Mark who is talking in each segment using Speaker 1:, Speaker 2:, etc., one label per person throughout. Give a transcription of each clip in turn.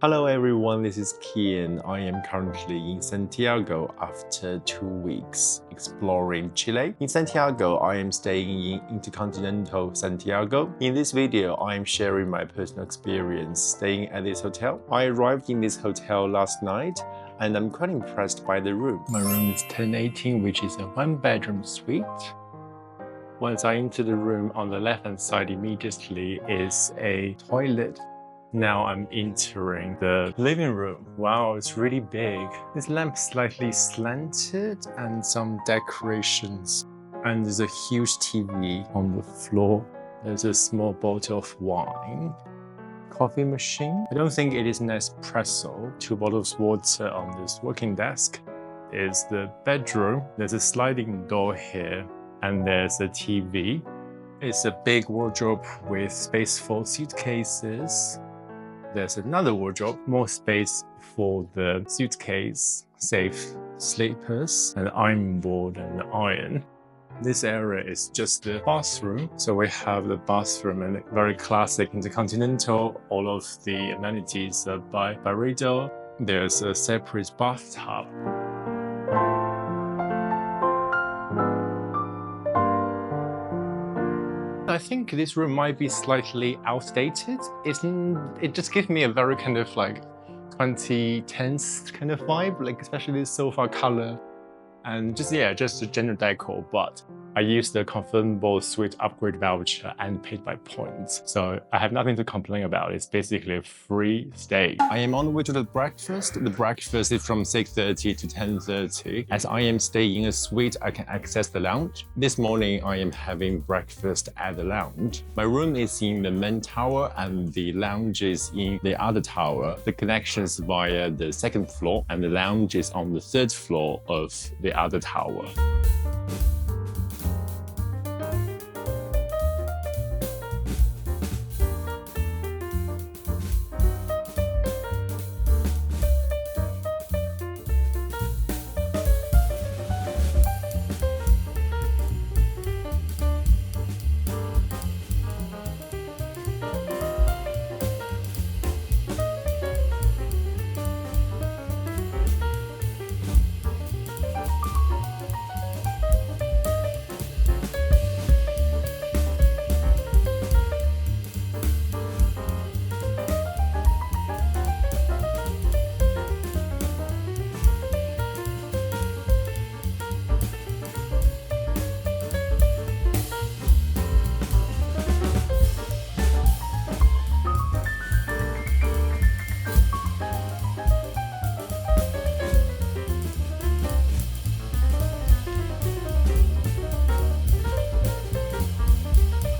Speaker 1: Hello everyone, this is Kian. I am currently in Santiago after 2 weeks exploring Chile. In Santiago, I am staying in InterContinental Santiago. In this video, I am sharing my personal experience staying at this hotel. I arrived in this hotel last night and I'm quite impressed by the room. My room is 1018, which is a 1-bedroom suite. Once I enter the room, on the left-hand side immediately is a toilet. Now I'm entering the living room. Wow, it's really big. This lamp is slightly slanted and some decorations. And there's a huge TV on the floor. There's a small bottle of wine. Coffee machine. I don't think it is an espresso. 2 bottles of water on this working desk. Is the bedroom. There's a sliding door here. And there's a TV. It's a big wardrobe with space for suitcases. There's another wardrobe, more space for the suitcase, safe slippers, an iron board and an iron. This area is just the bathroom. So we have the bathroom and very classic InterContinental. All of the amenities are by Barredo. There's a separate bathtub. I think this room might be slightly outdated. It just gives me a very kind of like 2010s kind of vibe, like especially this sofa color and just a general decor. But I used the confirmable suite upgrade voucher and paid by points. So I have nothing to complain about. It's basically a free stay. I am on the way to the breakfast. The breakfast is from 6:30 to 10:30. As I am staying in a suite, I can access the lounge. This morning, I am having breakfast at the lounge. My room is in the main tower and the lounge is in the other tower. The connection is via the 2nd floor and the lounge is on the 3rd floor of the other tower.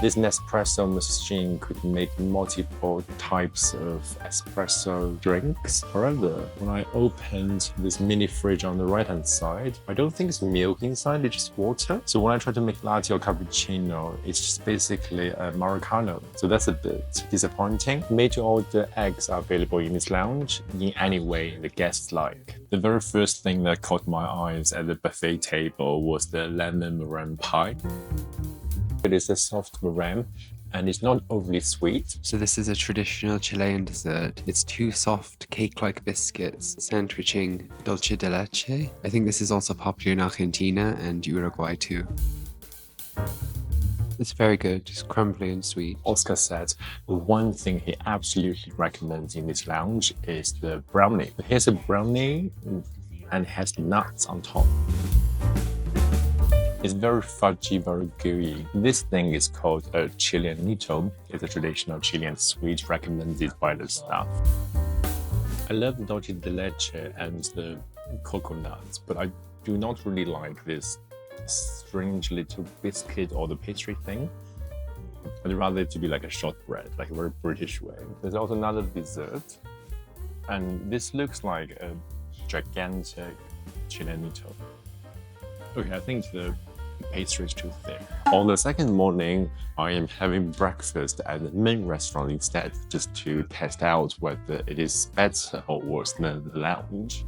Speaker 1: This Nespresso machine could make multiple types of espresso drinks. However, when I opened this mini fridge on the right-hand side, I don't think it's milk inside, it's just water. So when I try to make latte or cappuccino, it's just basically a Americano. So that's a bit disappointing. Made-to-order eggs are available in this lounge in any way the guests like. The very first thing that caught my eyes at the buffet table was the lemon meringue pie. It is a soft meringue and it's not overly sweet.
Speaker 2: So this is a traditional Chilean dessert. It's 2 soft cake-like biscuits sandwiching dulce de leche. I think this is also popular in Argentina and Uruguay too. It's very good, just crumbly and sweet.
Speaker 1: Oscar said the one thing he absolutely recommends in this lounge is the brownie. Here's a brownie and it has nuts on top. It's very fudgy, very gooey. This thing is called a Chileanito. It's a traditional Chilean sweet recommended by the staff. I love the dulce de leche and the coconuts, but I do not really like this strange little biscuit or the pastry thing. I'd rather it to be like a shortbread, like a very British way. There's also another dessert, and this looks like a gigantic Chileanito. Okay, I think the pastry is too thick. On the second morning, I am having breakfast at the main restaurant instead, just to test out whether it is better or worse than the lounge.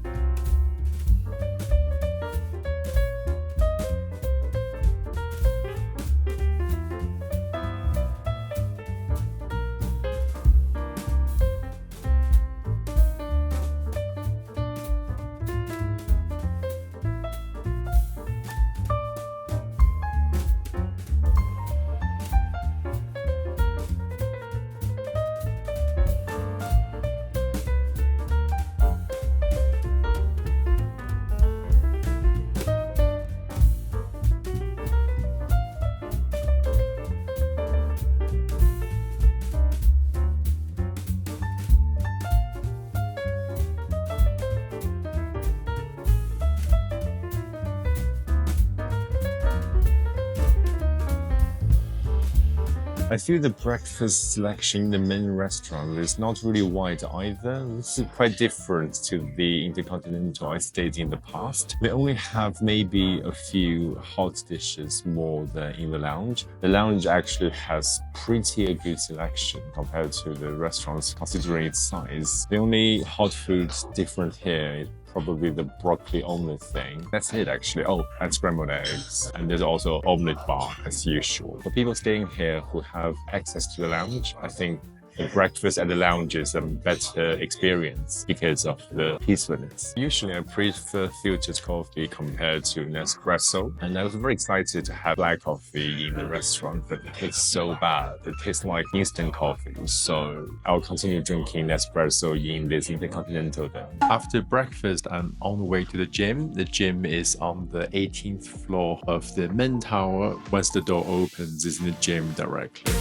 Speaker 1: I feel the breakfast selection in the main restaurant is not really wide either. This is quite different to the InterContinental I stayed in the past. They only have maybe a few hot dishes more than in the lounge. The lounge actually has pretty a good selection compared to the restaurants considering its size. The only hot food different here is probably the broccoli omelet thing. That's it actually. Oh, and scrambled eggs. And there's also omelet bar as usual. For people staying here who have access to the lounge, I think the breakfast at the lounge is a better experience because of the peacefulness. Usually I prefer filtered coffee compared to Nespresso, and I was very excited to have black coffee in the restaurant, but it tastes so bad. It tastes like instant coffee, so I'll continue drinking Nespresso in this InterContinental then. After breakfast, I'm on the way to the gym. The gym is on the 18th floor of the main tower. Once the door opens, it's in the gym directly.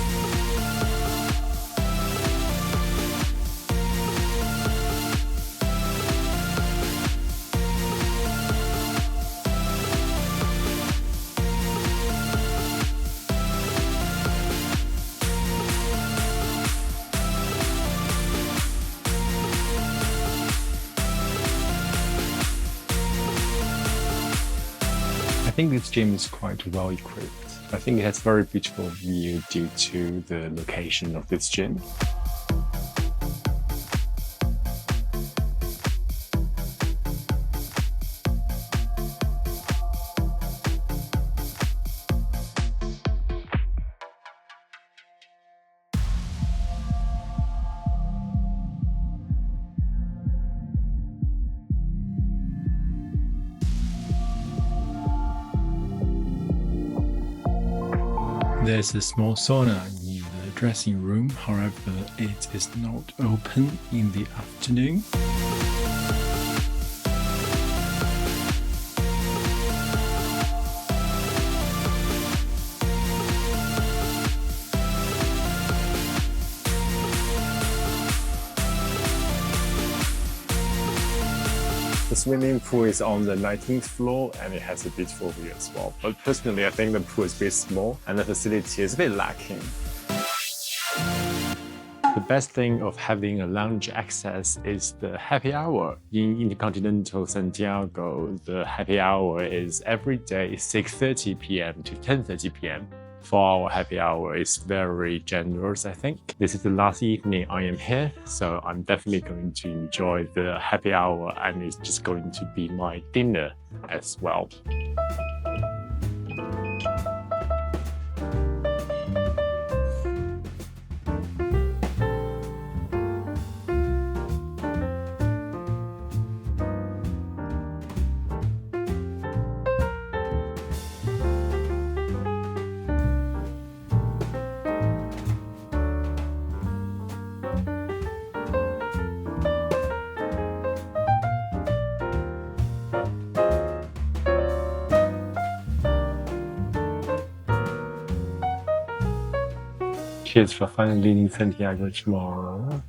Speaker 1: I think this gym is quite well equipped. I think it has very beautiful view due to the location of this gym. There's a small sauna in the dressing room, however, it is not open in the afternoon. The swimming pool is on the 19th floor and it has a beautiful view as well. But personally, I think the pool is a bit small and the facility is a bit lacking. The best thing of having a lounge access is the happy hour. In InterContinental Santiago, the happy hour is every day 6:30 p.m. to 10:30 p.m. 4-hour happy hour is very generous, I think. This is the last evening I am here, so I'm definitely going to enjoy the happy hour and it's just going to be my dinner as well. Cheers for finally leaving Santiago tomorrow.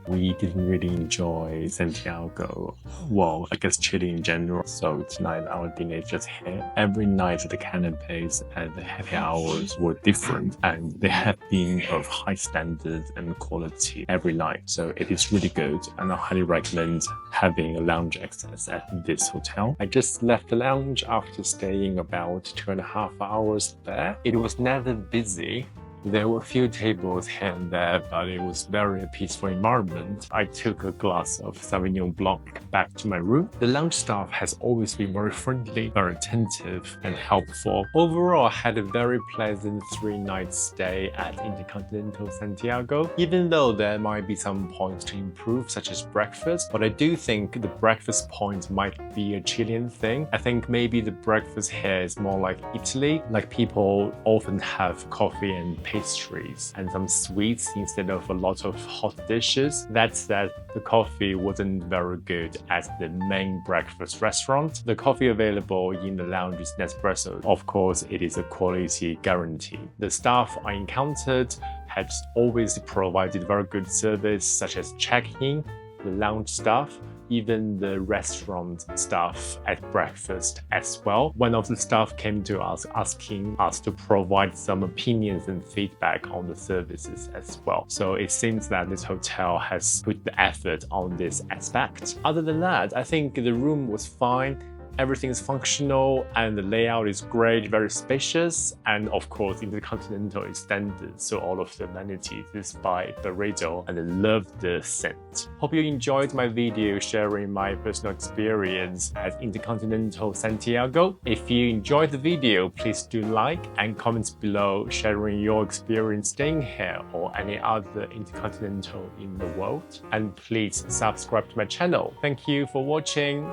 Speaker 1: We didn't really enjoy Santiago, well, I guess Chile in general, so tonight our dinner is just here. Every night the canapes and the happy hours were different and they have been of high standards and quality every night, so it is really good and I highly recommend having a lounge access at this hotel. I just left the lounge after staying about 2.5 hours there. It was never busy. There were a few tables here and there, but it was very a peaceful environment. I took a glass of Sauvignon Blanc back to my room. The lounge staff has always been very friendly, very attentive and helpful. Overall, I had a very pleasant 3-night stay at InterContinental Santiago, even though there might be some points to improve, such as breakfast, but I do think the breakfast point might be a Chilean thing. I think maybe the breakfast here is more like Italy, like people often have coffee and pastries and some sweets instead of a lot of hot dishes. That said, the coffee wasn't very good at the main breakfast restaurant. The coffee available in the lounge is Nespresso. Of course, it is a quality guarantee. The staff I encountered had always provided very good service, such as check-in, the lounge staff, even the restaurant staff at breakfast as well. One of the staff came to us asking us to provide some opinions and feedback on the services as well. So it seems that this hotel has put the effort on this aspect. Other than that, I think the room was fine. Everything is functional and the layout is great, very spacious, and of course InterContinental is standard, so all of the amenities is by Burrito, and I love the scent. Hope you enjoyed my video sharing my personal experience at InterContinental Santiago. If you enjoyed the video, please do like and comment below sharing your experience staying here or any other InterContinental in the world. And please subscribe to my channel. Thank you for watching.